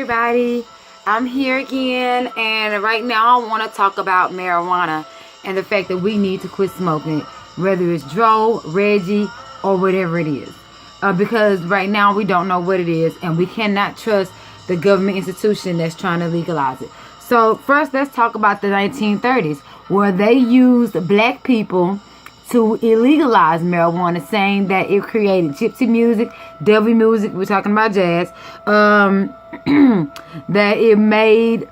everybody, I'm here again, and right now I want to talk about marijuana and the fact that we need to quit smoking, whether it's Dro, Reggie, or whatever it is, because right now we don't know what it is, and we cannot trust the government institution that's trying to legalize it. So first, let's talk about the 1930s, where they used black people to illegalize marijuana, saying that it created gypsy music, devil music, we're talking about jazz, that it made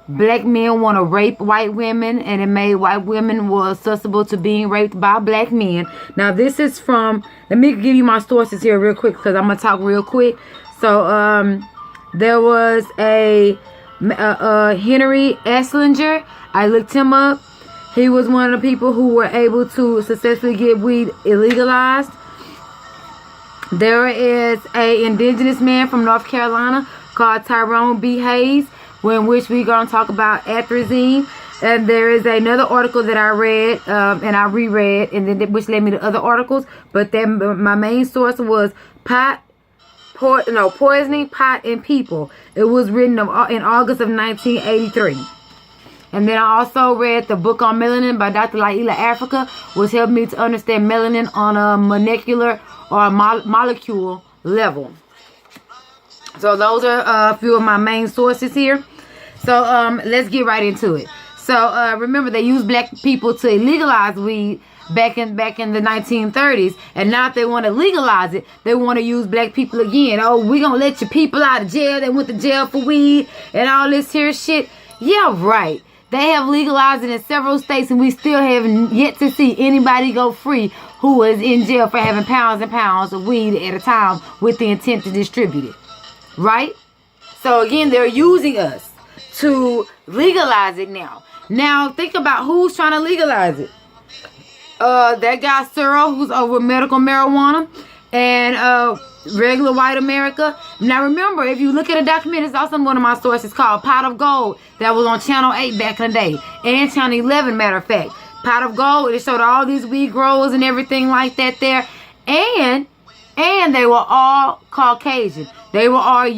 black men want to rape white women, and it made white women were susceptible to being raped by black men. Now this is from, let me give you my sources here real quick, because I'm going to talk real quick. So there was a Henry Esslinger. I looked him up. He was one of the people who were able to successfully get weed illegalized. There is a indigenous man from North Carolina called Tyrone B. Hayes, in which we're going to talk about atrazine. And there is another article that I read and I reread, and then which led me to other articles. But then my main source was Poisoning Pot and People. It was written in August of 1983. And then I also read the book on melanin by Dr. Laila Africa, which helped me to understand melanin on a molecular or molecule level. So those are a few of my main sources here. So let's get right into it. So remember, they used black people to legalize weed back in the 1930s, and now if they want to legalize it, they want to use black people again. Oh, we gonna let your people out of jail. They went to jail for weed and all this here shit. Yeah, right. They have legalized it in several states, and we still haven't yet to see anybody go free who is in jail for having pounds and pounds of weed at a time with the intent to distribute it. Right? So again, they're using us to legalize it now. Now think about who's trying to legalize it. That guy Searle, who's over medical marijuana, and regular white America. Now remember, if you look at a documentary, it's also one of my sources called Pot of Gold that was on Channel 8 back in the day, and Channel 11, matter of fact. Pot of Gold, it showed all these weed growers and everything like that there, and they were all Caucasian. They were all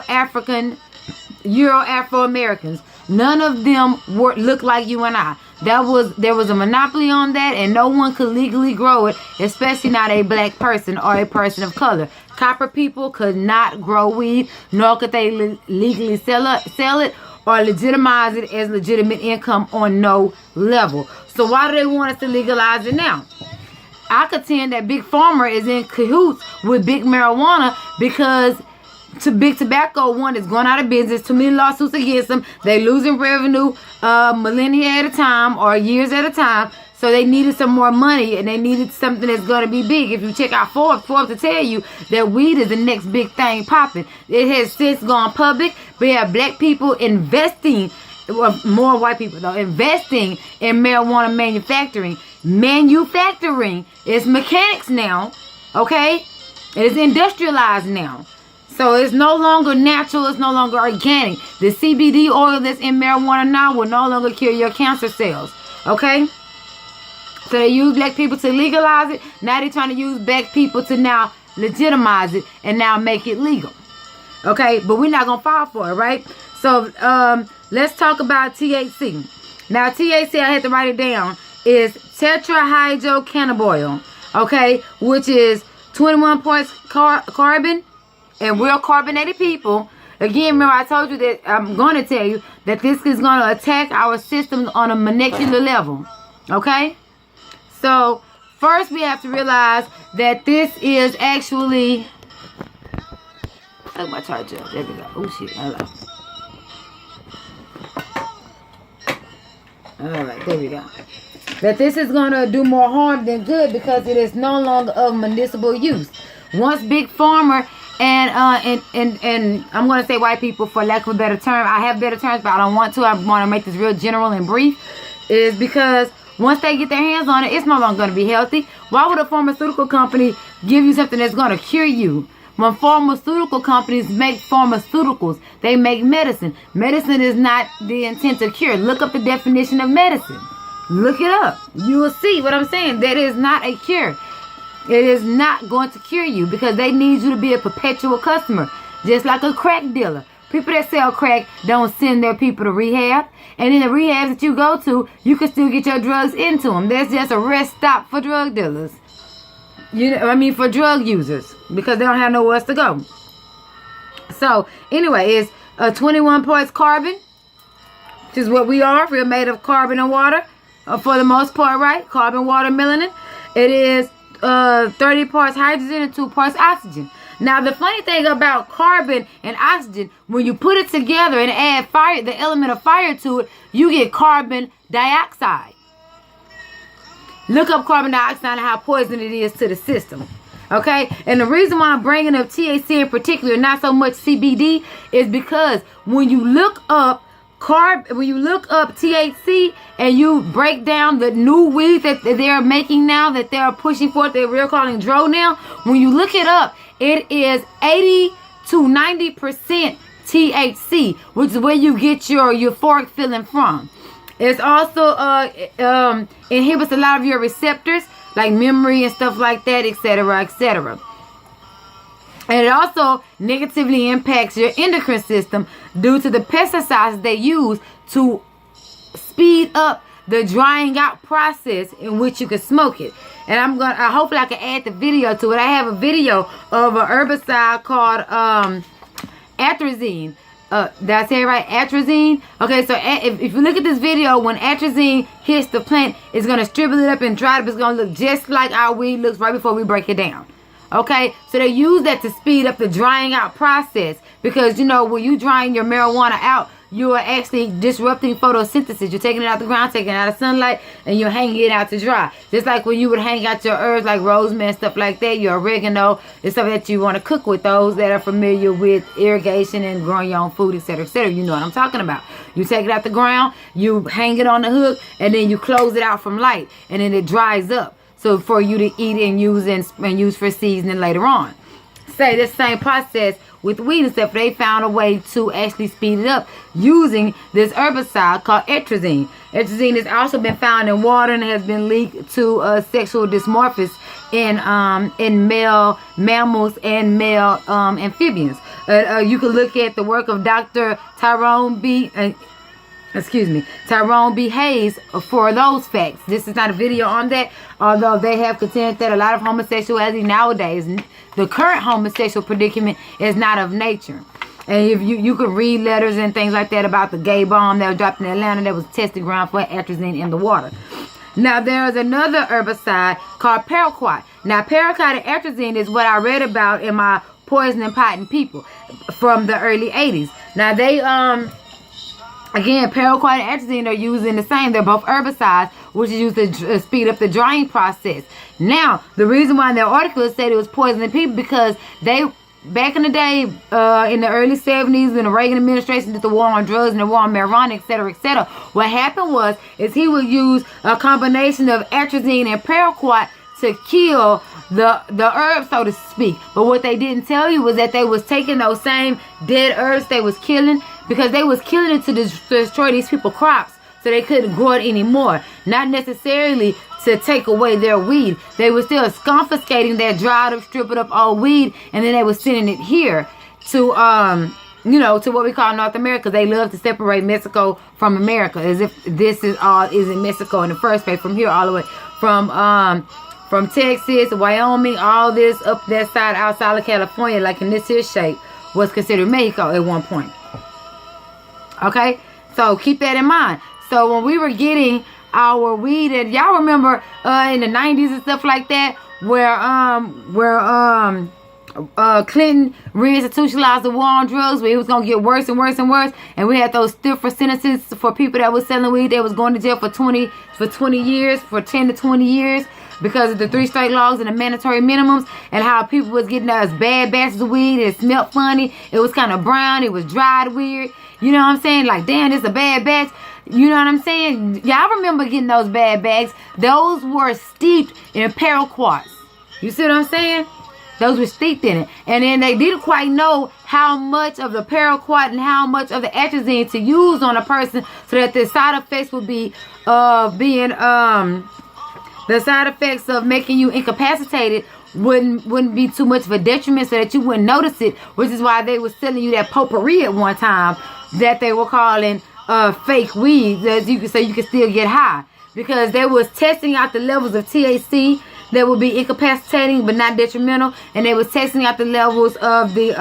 Afro-Americans. None of them looked like you and I. There was a monopoly on that, and no one could legally grow it, especially not a black person or a person of color. Copper people could not grow weed, nor could they legally sell it or legitimize it as legitimate income on no level. So why do they want us to legalize it now? I contend that Big Pharma is in cahoots with Big Marijuana, because Big Tobacco, one, is going out of business. Too many lawsuits against them. They losing revenue millennia at a time or years at a time. So they needed some more money, and they needed something that's going to be big. If you check out Forbes to tell you that weed is the next big thing popping. It has since gone public. We have black people investing, well, more white people though, investing in marijuana manufacturing. Manufacturing is mechanics now, okay? It's industrialized now. So it's no longer natural, it's no longer organic. The CBD oil that's in marijuana now will no longer cure your cancer cells, okay? So they use black people to legalize it. Now they're trying to use black people to now legitimize it and now make it legal, okay? But we're not going to fall for it, right? So let's talk about THC. Now THC, I had to write it down, is tetrahydrocannabinol, okay? Which is 21 parts carbon. And we're carbonated people. Again, remember I told you that I'm going to tell you that this is going to attack our systems on a molecular level. Okay? So, first we have to realize that this is actually... Oh, my charger. There we go. Oh, shit. Alright, there we go. That this is going to do more harm than good, because it is no longer of medicinal use. Once Big Pharma... And I'm going to say white people for lack of a better term. I have better terms, but I don't want to. I want to make this real general and brief. Is because once they get their hands on it, it's no longer going to be healthy. Why would a pharmaceutical company give you something that's going to cure you? When pharmaceutical companies make pharmaceuticals, they make medicine. Medicine is not the intent to cure. Look up the definition of medicine. Look it up. You will see what I'm saying. That is not a cure. It is not going to cure you, because they need you to be a perpetual customer. Just like a crack dealer. People that sell crack don't send their people to rehab. And in the rehabs that you go to, you can still get your drugs into them. That's just a rest stop for drug dealers. For drug users, because they don't have nowhere else to go. So, anyway, it's 21 parts carbon, which is what we are. We're made of carbon and water, for the most part, right? Carbon, water, melanin. It is 30 parts hydrogen and 2 parts oxygen. Now, the funny thing about carbon and oxygen, when you put it together and add fire, the element of fire to it, you get carbon dioxide. Look up carbon dioxide and how poison it is to the system. Okay? And the reason why I'm bringing up THC in particular, not so much CBD, is because when you look up THC and you break down the new weed that they're making now, that they're pushing forth, that we're calling dro now, when you look it up, it is 80 to 90% THC, which is where you get your euphoric feeling from. It's also inhibits a lot of your receptors, like memory and stuff like that, etc., etc. And it also negatively impacts your endocrine system due to the pesticides they use to speed up the drying out process in which you can smoke it. And hopefully I can add the video to it. I have a video of an herbicide called atrazine. Did I say it right? Atrazine. Okay, so if you look at this video, when atrazine hits the plant, it's going to shrivel it up and dry it up. It's going to look just like our weed looks right before we break it down. Okay, so they use that to speed up the drying out process, because when you drying your marijuana out, you are actually disrupting photosynthesis. You're taking it out the ground, taking it out of sunlight, and you're hanging it out to dry. Just like when you would hang out your herbs like rosemary and stuff like that, your oregano, and stuff that you want to cook with, those that are familiar with irrigation and growing your own food, etc., etc. You know what I'm talking about. You take it out the ground, you hang it on the hook, and then you close it out from light, and then it dries up. So for you to eat and use for seasoning later on. Say the same process with weed and stuff. They found a way to actually speed it up using this herbicide called atrazine. Atrazine has also been found in water and has been linked to sexual dysmorphia in male mammals and male amphibians. You can look at the work of Dr. Tyrone B. Hayes for those facts. This is not a video on that, although they have contended that a lot of homosexuality nowadays, the current homosexual predicament, is not of nature. And if you could read letters and things like that about the gay bomb that was dropped in Atlanta that was testing ground for atrazine in the water. Now, there's another herbicide called paraquat. Now, paraquat and atrazine is what I read about in my Poison and Pot and People from the early 80s. Now, they again, paraquat and atrazine are used in the same. They're both herbicides, which is used to speed up the drying process. Now, the reason why their article said it was poisoning people, because they, back in the day, in the early 70s, when the Reagan administration did the war on drugs and the war on marijuana, etc., etc., what happened is he would use a combination of atrazine and paraquat to kill the herb, so to speak. But what they didn't tell you was that they was taking those same dead herbs they was killing, because they was killing it to destroy these people's crops so they couldn't grow it anymore. Not necessarily to take away their weed. They were still confiscating their dried up, stripped up old weed, and then they were sending it here to to what we call North America. They love to separate Mexico from America, as if this is in Mexico in the first place, from here all the way from Texas, Wyoming, all this up that side outside of California, like in this here shape, was considered Mexico at one point. Okay, so keep that in mind. So when we were getting our weed, and y'all remember in the 90s and stuff like that, where Clinton reinstitutionalized the war on drugs, where it was gonna get worse and worse and worse, and we had those stiffer sentences for people that was selling weed. They was going to jail for 10 to 20 years. Because of the 3 state laws and the mandatory minimums, and how people was getting those bad batches of weed. It smelled funny. It was kind of brown. It was dried weird. You know what I'm saying? Like, damn, this is a bad batch. You know what I'm saying? Y'all remember getting those bad bags? Those were steeped in paraquats. You see what I'm saying? Those were steeped in it. And then they didn't quite know how much of the paraquat and how much of the atrazine to use on a person, so that the side effects would be the side effects of making you incapacitated wouldn't be too much of a detriment, so that you wouldn't notice it, which is why they were selling you that potpourri at one time that they were calling fake weed, so you could still get high, because they was testing out the levels of THC that would be incapacitating but not detrimental, and they was testing out the levels of the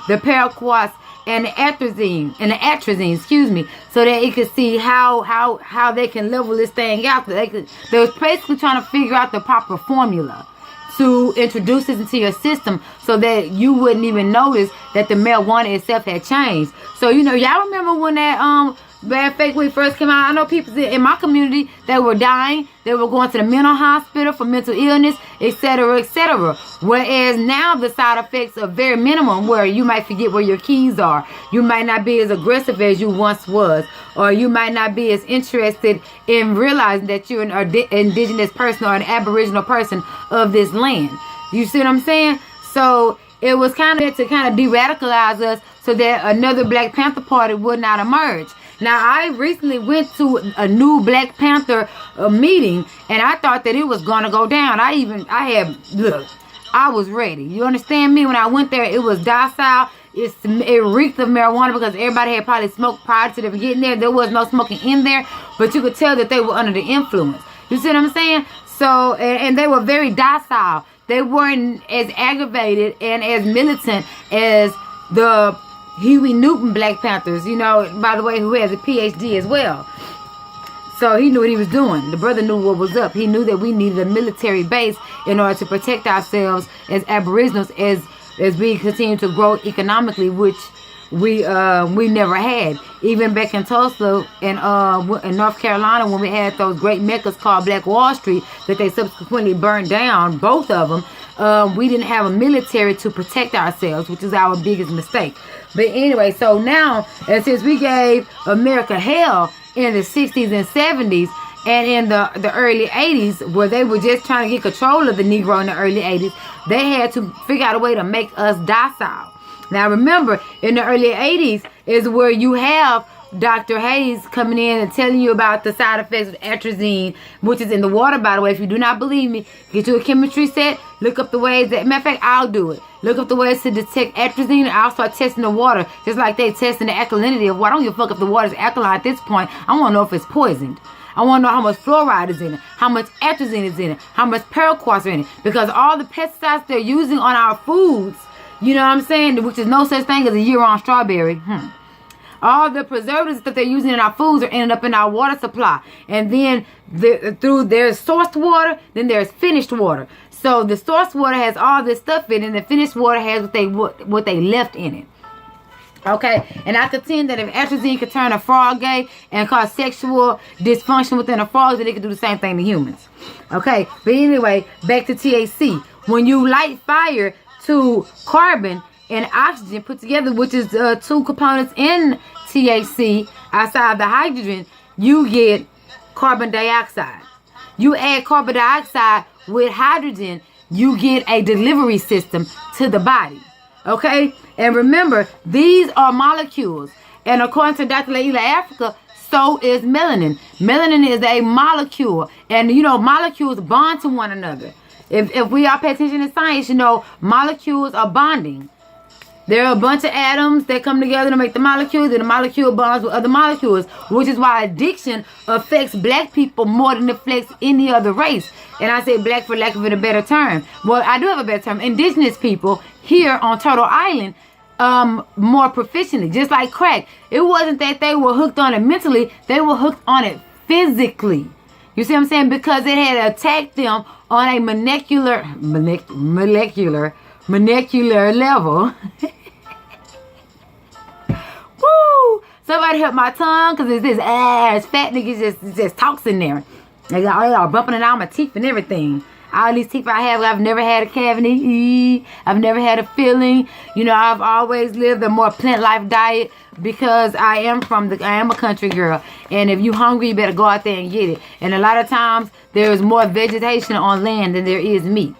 paraquats and the atrazine, excuse me, so that it could see how they can level this thing out. They was basically trying to figure out the proper formula to introduce this into your system, so that you wouldn't even notice that the marijuana itself had changed. So, you know, y'all remember when that bad fake weed first came out? I know people in my community that were dying. They were going to the mental hospital for mental illness, etc., etc. Whereas now the side effects are very minimum, where you might forget where your keys are. You might not be as aggressive as you once was, or you might not be as interested in realizing that you're an indigenous person or an aboriginal person of this land. You see what I'm saying? So it was kind of to kind of de-radicalize us, so that another Black Panther Party would not emerge. Now, I recently went to a new Black Panther meeting, and I thought that it was going to go down. I was ready. You understand me? When I went there, it was docile. It reeked of marijuana, because everybody had probably smoked prior to them getting there. There was no smoking in there, but you could tell that they were under the influence. You see what I'm saying? So, and they were very docile. They weren't as aggravated and as militant as the Huey Newton Black Panthers, you know, by the way, who has a PhD as well. So he knew what he was doing. The brother knew what was up. He knew that we needed a military base in order to protect ourselves as aboriginals, as we continue to grow economically, which we never had. Even back in Tulsa and in North Carolina, when we had those great meccas called Black Wall Street that they subsequently burned down, both of them, we didn't have a military to protect ourselves, which is our biggest mistake. But anyway, so now, and since we gave America hell in the 60s and 70s, and in the early 80s, where they were just trying to get control of the Negro in the early 80s, they had to figure out a way to make us docile. Now remember, in the early 80s is where you have Dr. Hayes coming in and telling you about the side effects of atrazine, which is in the water, by the way. If you do not believe me, get you a chemistry set, look up the ways that, matter of fact, I'll do it. Look up the ways to detect atrazine, and I'll start testing the water, just like they testing the alkalinity of water. I don't give a fuck if the water's alkaline at this point. I want to know if it's poisoned. I want to know how much fluoride is in it, how much atrazine is in it, how much paraquats are in it, because all the pesticides they're using on our foods, you know what I'm saying, which is no such thing as a year-round strawberry. All the preservatives that they're using in our foods are ending up in our water supply. And then through there's sourced water, then there's finished water. So the sourced water has all this stuff in it, and the finished water has what they left in it. Okay, and I contend that if atrazine could turn a frog gay and cause sexual dysfunction within a frog, then it could do the same thing to humans. Okay, but anyway, back to THC. When you light fire to carbon and oxygen put together, which is two components in THC outside the hydrogen, you get carbon dioxide. You add carbon dioxide with hydrogen, you get a delivery system to the body. Okay, and remember, these are molecules, and according to Dr. Laila Africa, so is melanin. Melanin is a molecule, and you know, molecules bond to one another. If we all pay attention to science, you know, molecules are bonding. There are a bunch of atoms that come together to make the molecules, and the molecule bonds with other molecules, which is why addiction affects black people more than it affects any other race. And I say black for lack of a better term. Well, I do have a better term. Indigenous people here on Turtle Island more proficiently, just like crack. It wasn't that they were hooked on it mentally, they were hooked on it physically. You see what I'm saying? Because it had attacked them on a molecular level. Woo! Somebody help my tongue, because it's this ass fat nigga just talks in there. They are bumping it out my teeth and everything. All these teeth I have, I've never had a cavity. I've never had a filling. You know, I've always lived a more plant life diet, because I am a country girl. And if you hungry, you better go out there and get it. And a lot of times, there is more vegetation on land than there is meat.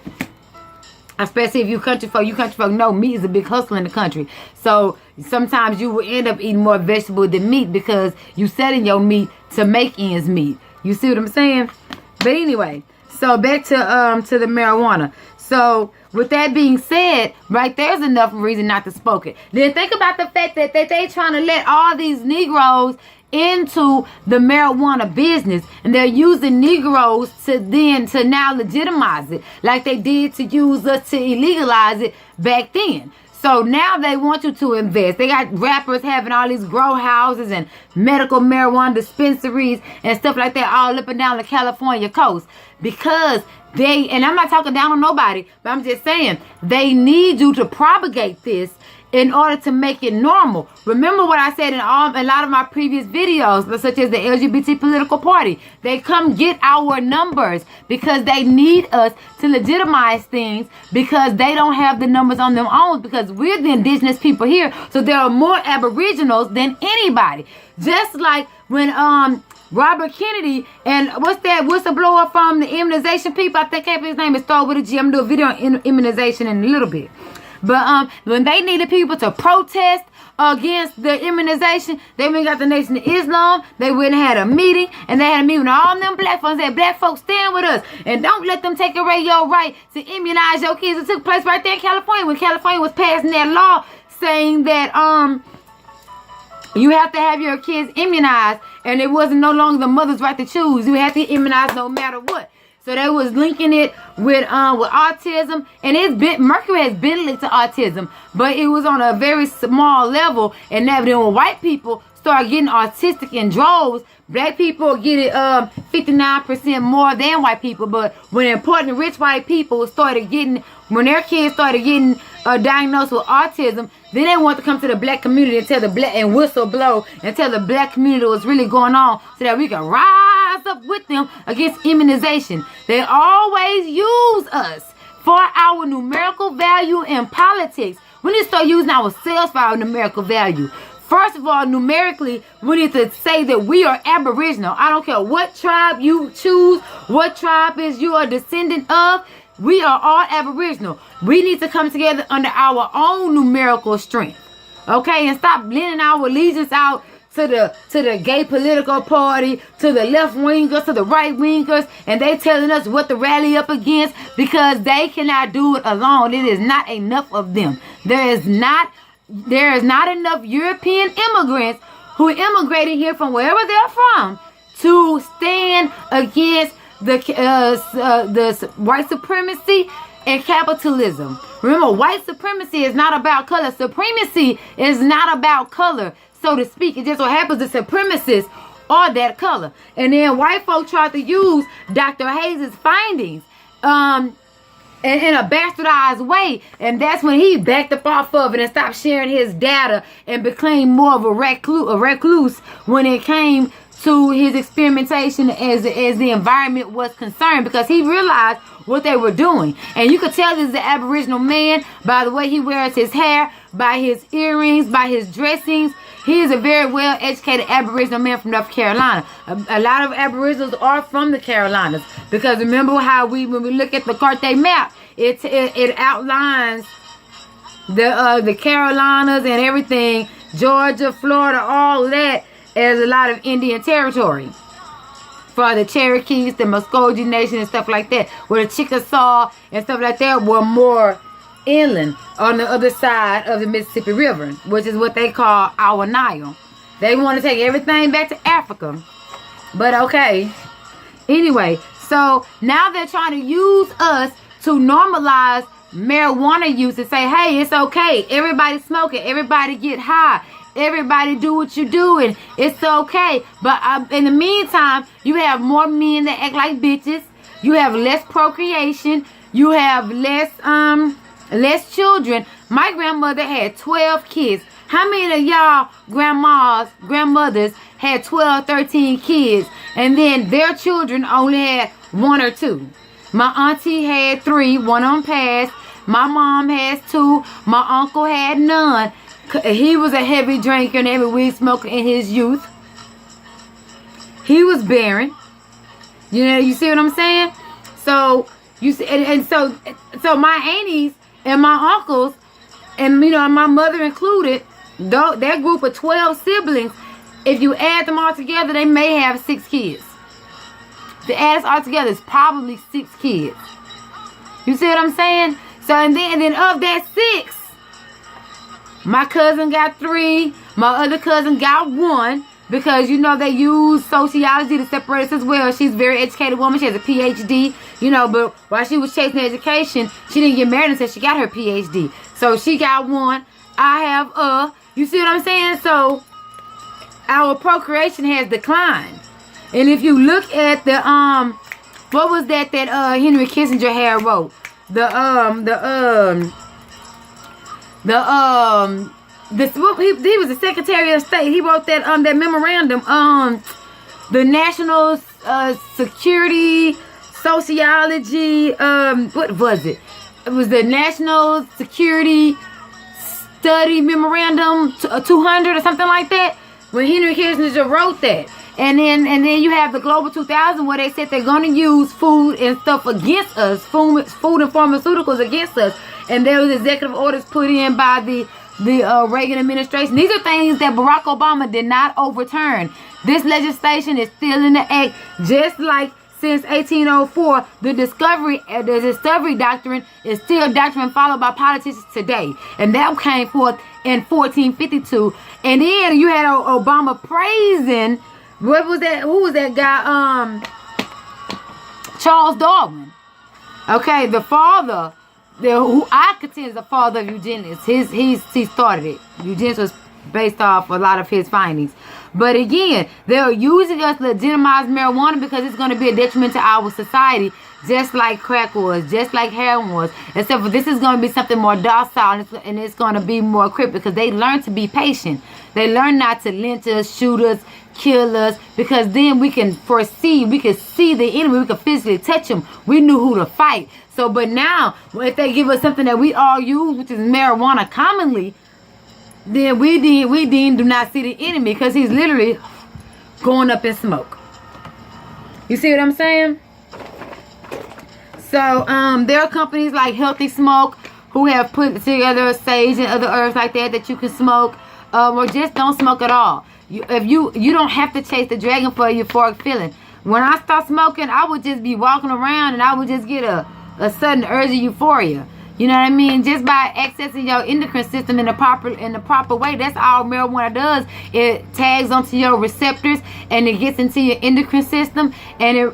Especially if you country folk know meat is a big hustle in the country. So sometimes you will end up eating more vegetable than meat, because you selling your meat to make ends meet. You see what I'm saying? But anyway, so back to the marijuana. So with that being said, right, there's enough reason not to smoke it. Then think about the fact that they trying to let all these Negroes into the marijuana business, and they're using Negroes to now legitimize it, like they did to use us to illegalize it back then. So now they want you to invest. They got rappers having all these grow houses and medical marijuana dispensaries and stuff like that all up and down the California coast, because and I'm not talking down on nobody, but I'm just saying they need you to propagate this in order to make it normal. Remember what I said in a lot of my previous videos, such as the LGBT political party. They come get our numbers because they need us to legitimize things, because they don't have the numbers on their own, because we're the indigenous people here. So there are more aboriginals than anybody. Just like when Robert Kennedy and what's that whistleblower from the immunization people, I think his name is Thor with a G. I'm gonna do a video on immunization in a little bit. But when they needed people to protest against the immunization, they went and got the Nation of Islam. They went and had a meeting, and they had a meeting with all them black folks. Said, black folks, stand with us, and don't let them take away your right to immunize your kids. It took place right there in California, when California was passing that law saying that you have to have your kids immunized, and it wasn't no longer the mother's right to choose. You have to immunize no matter what. So they was linking it with autism, and mercury has been linked to autism, but it was on a very small level. And then when white people start getting autistic in droves, black people get it 59% more than white people. But when important rich white people when their kids started getting diagnosed with autism, then they want to come to the black community and whistleblow and tell the black community what's really going on, so that we can rise up with them against immunization. They always use us for our numerical value in politics. We need to start using ourselves for our numerical value. First of all, numerically, we need to say that we are Aboriginal. I don't care what tribe you choose, what tribe is you a descendant of. We are all Aboriginal. We need to come together under our own numerical strength, okay? And stop lending our allegiance out to the gay political party, to the left wingers, to the right wingers, and they telling us what to rally up against, because they cannot do it alone. It is not enough of them. There is not enough European immigrants who immigrated here from wherever they're from to stand against the white supremacy and capitalism. Remember, white supremacy is not about color. Supremacy is not about color, so to speak. It just so happens the supremacists are that color. And then white folk tried to use Dr. Hayes' findings in a bastardized way, and that's when he backed up off of it and stopped sharing his data and became more of a recluse when it came to his experimentation as the environment was concerned, because he realized what they were doing. And you could tell this is an Aboriginal man by the way he wears his hair, by his earrings, by his dressings. He is a very well educated Aboriginal man from North Carolina. A lot of Aboriginals are from the Carolinas, because remember how when we look at the Carthay map, it outlines the Carolinas and everything, Georgia, Florida, all that, as a lot of Indian territory for the Cherokees, the Muskogee Nation, and stuff like that, where the Chickasaw and stuff like that were more inland on the other side of the Mississippi River, which is what they call our Nile. They want to take everything back to Africa, but okay. Anyway, so now they're trying to use us to normalize marijuana use and say, hey, it's okay. Everybody smoke it. Everybody get high. Everybody do what you do, and it's okay. But in the meantime, you have more men that act like bitches. You have less procreation. You have less children. My grandmother had 12 kids. How many of y'all grandmothers had 12, 13 kids, and then their children only had 1 or 2? My auntie had 3, 1 on passed. My mom has 2. My uncle had none. He was a heavy drinker and heavy weed smoker in his youth. He was barren. You see what I'm saying? So you see, and so my aunties and my uncles, and my mother included, that group of 12 siblings, if you add them all together, they may have 6 kids. The add us all together is probably 6 kids. You see what I'm saying? So, and then of that 6, my cousin got 3. My other cousin got 1. Because, you know, they use sociology to separate us as well. She's a very educated woman. She has a PhD, you know, but while she was chasing education, she didn't get married until she got her PhD. So she got 1. I have you see what I'm saying? So our procreation has declined. And if you look at the what was that Henry Kissinger had wrote? He was the Secretary of State. He wrote that that memorandum the national security sociology what was it? It was the National Security Study Memorandum 200 or something like that. When Henry Kissinger wrote that. And then you have the Global 2000 where they said they're going to use food and stuff against us, food and pharmaceuticals against us. And there was executive orders put in by the Reagan administration. These are things that Barack Obama did not overturn. This legislation is still in the act, just like since 1804, the discovery doctrine is still doctrine followed by politicians today. And that came forth in 1452. And then you had Obama praising, what was that? Who was that guy? Charles Darwin. Okay, the father, who I contend is the father of eugenics. He started it. Eugenics was based off a lot of his findings. But again, they're using us to legitimize marijuana because it's going to be a detriment to our society, just like crack was, just like heroin was. Except for this is going to be something more docile, and it's going to be more quick because they learn to be patient. They learn not to lynch us, shoot us, kill us, because then we can foresee, we can see the enemy, we can physically touch them. We knew who to fight. So, but now, if they give us something that we all use, which is marijuana commonly, then we do not see the enemy because he's literally going up in smoke. You see what I'm saying? So there are companies like Healthy Smoke who have put together sage and other herbs like that you can smoke, or just don't smoke at all. You don't have to chase the dragon for a euphoric feeling. When I start smoking, I would just be walking around and I would just get a sudden urge of euphoria. You know what I mean? Just by accessing your endocrine system in the proper way. That's all marijuana does. It tags onto your receptors and it gets into your endocrine system, and it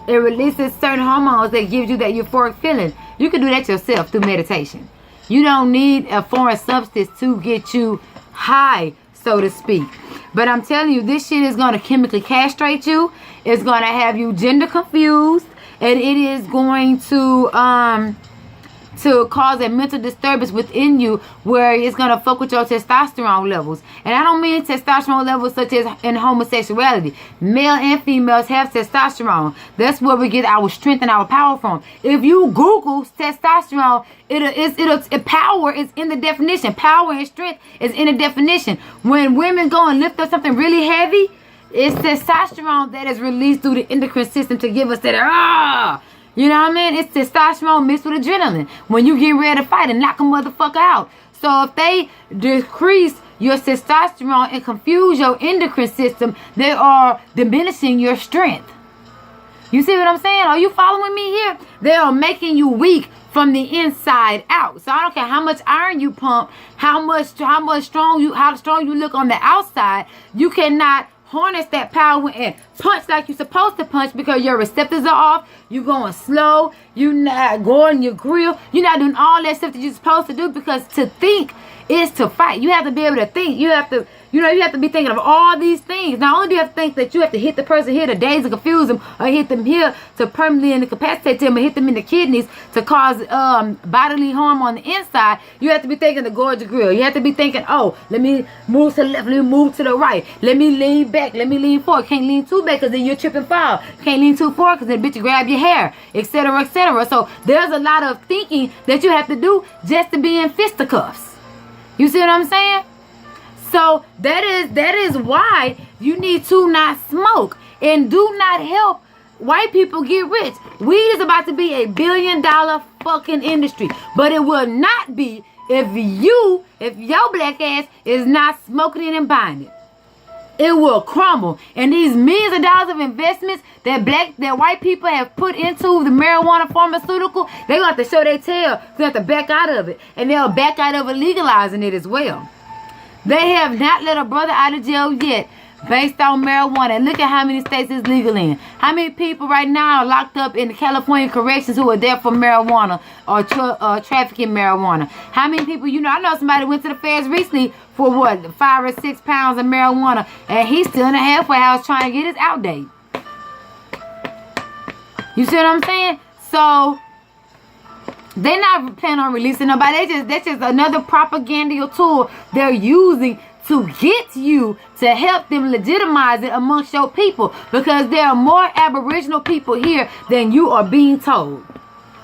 releases certain hormones that gives you that euphoric feeling. You can do that yourself through meditation. You don't need a foreign substance to get you high, so to speak. But I'm telling you, this shit is going to chemically castrate you. It's going to have you gender confused, and it is going to cause a mental disturbance within you where it's going to fuck with your testosterone levels. And I don't mean testosterone levels such as in homosexuality. Male and females have testosterone. That's where we get our strength and our power from. If you Google testosterone, power is in the definition. Power and strength is in the definition. When women go and lift up something really heavy, it's testosterone that is released through the endocrine system to give us that you know what I mean? It's testosterone mixed with adrenaline when you get ready to fight and knock a motherfucker out. So if they decrease your testosterone and confuse your endocrine system, they are diminishing your strength. You see what I'm saying? Are you following me here? They are making you weak from the inside out. So I don't care how much iron you pump, how strong you look on the outside, you cannot harness that power and punch like you're supposed to punch because your receptors are off. You're going slow. You're not going your grill. You're not doing all that stuff that you're supposed to do, because to think is to fight. You have to be able to think. You have to be thinking of all these things. Not only do you have to think that you have to hit the person here to daze and confuse them, or hit them here to permanently incapacitate them, or hit them in the kidneys to cause bodily harm on the inside. You have to be thinking to gorge your grill. You have to be thinking, oh, let me move to the left, let me move to the right, let me lean back, let me lean forward. Can't lean too back because then you're tripping fall. Can't lean too forward because then bitch grab your hair, etc., etc. So there's a lot of thinking that you have to do just to be in fisticuffs. You see what I'm saying? So that is why you need to not smoke and do not help white people get rich. Weed is about to be $1 billion fucking industry, but it will not be if your black ass is not smoking it and buying it. it will crumble. And these millions of dollars of investments that white people have put into the marijuana pharmaceutical, they're going to have to show their tail. They have to back out of it. And they'll back out of it legalizing it as well. They have not let a brother out of jail yet based on marijuana. And look at how many states it's legal in. How many people right now are locked up in the California corrections who are there for marijuana or trafficking marijuana? How many people, I know somebody went to the feds recently for what, 5 or 6 pounds of marijuana, and he's still in a halfway house trying to get his out date. You see what I'm saying? So they're not planning on releasing nobody. That's just another propaganda tool they're using to get you to help them legitimize it amongst your people, because there are more Aboriginal people here than you are being told.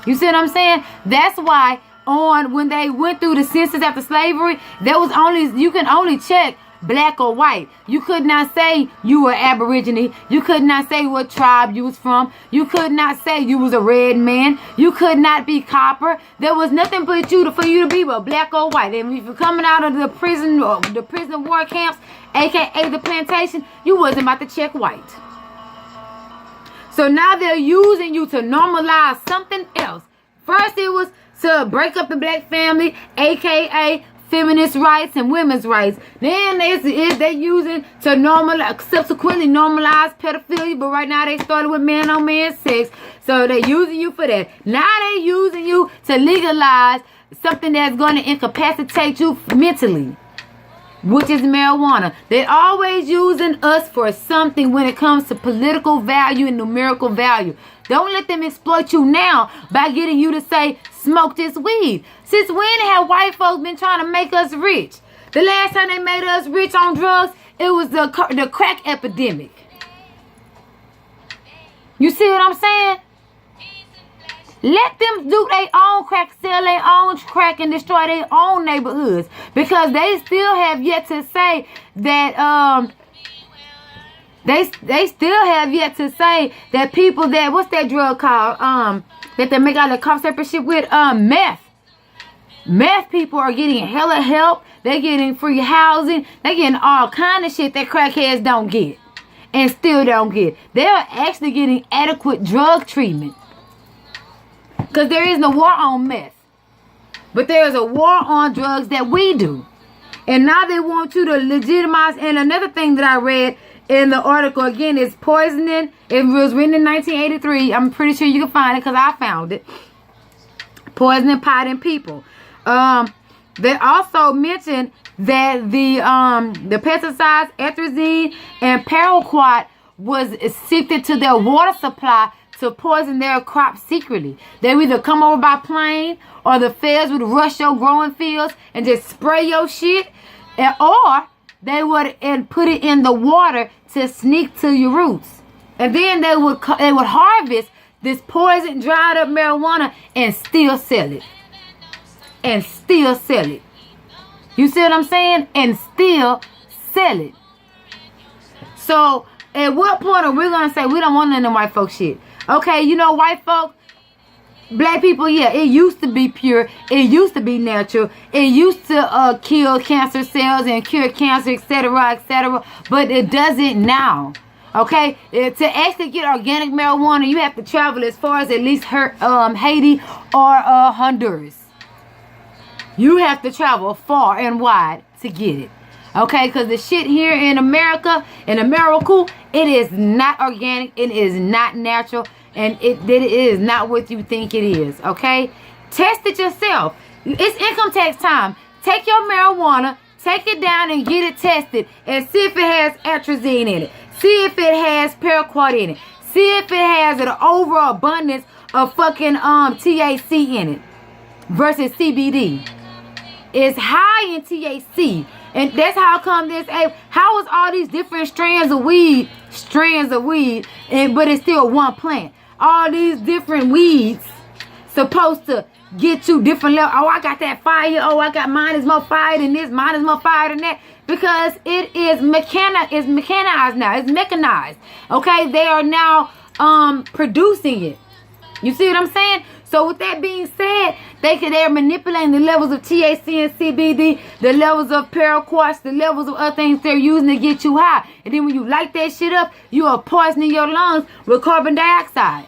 You see what I'm saying? That's why when they went through the census after slavery, you can only check black or white. You could not say you were Aborigine. You could not say what tribe you was from. You could not say you was a red man. You could not be copper. There was nothing for you to be but black or white. And if you're coming out of the prison or the prison war camps, aka the plantation, you wasn't about to check white. So now they're using you to normalize something else. First it was to break up the black family, aka feminist rights and women's rights. Then they're using to subsequently normalize pedophilia, but right now they started with man-on-man sex. So they're using you for that. Now they're using you to legalize something that's going to incapacitate you mentally, which is marijuana. They're always using us for something when it comes to political value and numerical value. Don't let them exploit you now by getting you to say, smoke this weed. Since when have white folks been trying to make us rich? The last time they made us rich on drugs, it was the crack epidemic. You see what I'm saying? Let them do their own crack, sell their own crack, and destroy their own neighborhoods. Because they still have yet to say that, they still have yet to say that people that, what's that drug called? That they make out of cough syrup shit with, meth. Meth people are getting hella help. They're getting free housing. They're getting all kind of shit that crackheads don't get. And still don't get. They're actually getting adequate drug treatment. Because there is no war on meth. But there is a war on drugs that we do. And now they want you to legitimize. And another thing that I read in the article, again, is poisoning. It was written in 1983. I'm pretty sure you can find it because I found it. Poisoning pot in people. They also mentioned that the pesticides, atrazine, and paraquat was sifted to their water supply to poison their crops secretly. They would either come over by plane, or the feds would rush your growing fields and just spray your shit, or they would put it in the water to sneak to your roots. And then they would harvest this poison, dried up marijuana and still sell it. And still sell it. You see what I'm saying? And still sell it. So at what point are we going to say we don't want none of them white folk shit? Okay, white folk, black people, yeah, it used to be pure. It used to be natural. It used to kill cancer cells and cure cancer, etc., etc. But it doesn't now. Okay, to actually get organic marijuana, you have to travel as far as at least Haiti or Honduras. You have to travel far and wide to get it. Okay, because the shit here in America, it is not organic, it is not natural, and it is not what you think it is. Okay, test it yourself. It's income tax time. Take your marijuana, take it down and get it tested, and see if it has atrazine in it. See if it has paraquat in it. See if it has an overabundance of fucking THC in it versus CBD. It's high in THC. And that's how come how is all these different strands of weed, but it's still one plant? All these different weeds supposed to get you different level. Oh, I got that fire. Oh, mine is more fire than this. Mine is more fire than that. Because it is mechanized now. It's mechanized. Okay, they are now producing it. You see what I'm saying? So So with that being said, they're manipulating the levels of THC and CBD, the levels of paraquats, the levels of other things they're using to get you high. And then when you light that shit up, you are poisoning your lungs with carbon dioxide.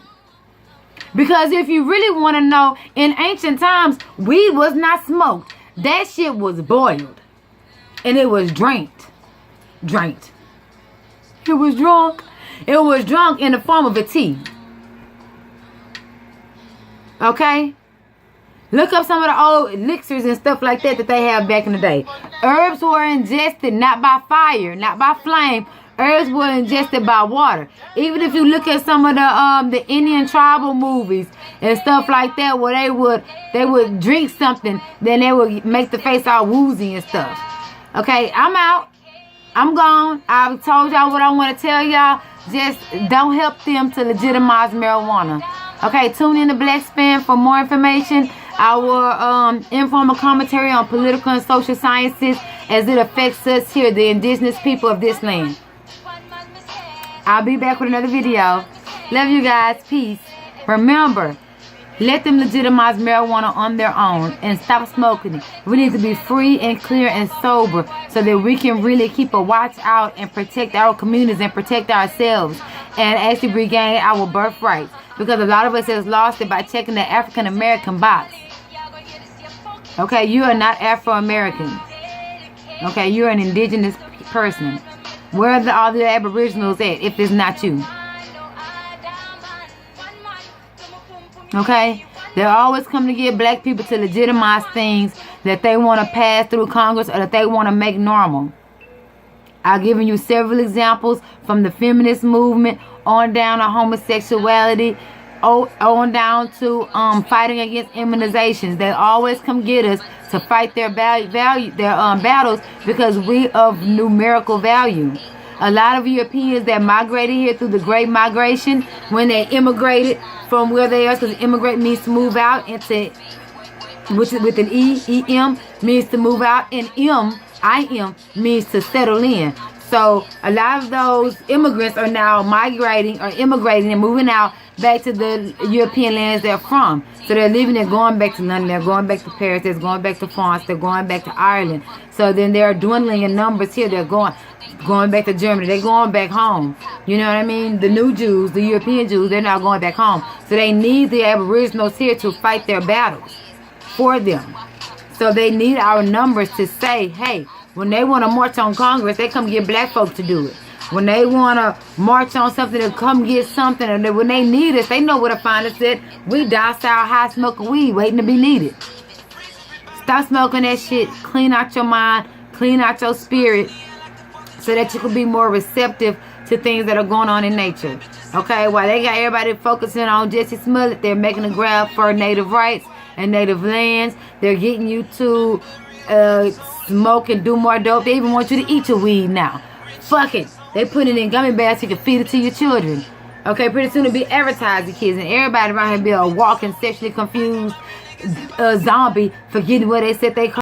Because if you really want to know, in ancient times, weed was not smoked. That shit was boiled. And it was dranked. It was drunk. It was drunk in the form of a tea. Okay? Look up some of the old elixirs and stuff like that they have back in the day. Herbs were ingested not by fire, not by flame. Herbs were ingested by water. Even if you look at some of the Indian tribal movies and stuff like that, where they would drink something, then they would make the face all woozy and stuff. Okay, I'm out. I'm gone. I've told y'all what I want to tell y'all. Just don't help them to legitimize marijuana. Okay, tune in to Black Spin for more information. Our informal commentary on political and social sciences as it affects us here, the indigenous people of this land. I'll be back with another video. Love you guys. Peace. Remember, let them legitimize marijuana on their own and stop smoking it. We need to be free and clear and sober so that we can really keep a watch out and protect our communities and protect ourselves and actually regain our birthrights. Because a lot of us has lost it by checking the African American box. Okay, you are not Afro-American. Okay, you're an indigenous person. Where are all the aboriginals at if it's not you? Okay? They always come to get black people to legitimize things that they want to pass through Congress or that they want to make normal. I've given you several examples from the feminist movement on down to homosexuality, on down to fighting against immunizations. They always come get us to fight their battles because we of numerical value. A lot of Europeans that migrated here through the Great Migration, when they immigrated from where they are, because immigrate means to move out, into, which is with an E-M means to move out, and I-M means to settle in. So a lot of those immigrants are now migrating or immigrating and moving out back to the European lands they're from. So they're leaving, they're going back to London, they're going back to Paris, they're going back to France, they're going back to Ireland. So then they're dwindling in numbers here. They're going back to Germany, they're going back home. You know what I mean? The new Jews, the European Jews, they're not going back home. So they need the aboriginals here to fight their battles for them. So they need our numbers to say, hey, when they want to march on Congress, they come get black folks to do it. When they want to march on something, to come get something. And when they need us, they know where to find us at. We docile, high smoking weed waiting to be needed. Stop smoking that shit. Clean out your mind. Clean out your spirit. So that you can be more receptive to things that are going on in nature. Okay? While they got everybody focusing on Jussie Smollett, they're making a grab for native rights and native lands. They're getting you to smoke and do more dope. They even want you to eat your weed now. Fuck it. They put it in gummy bears so you can feed it to your children. Okay, pretty soon it'll be advertised to kids, and everybody around here be a walking sexually confused zombie, forgetting what they said they called.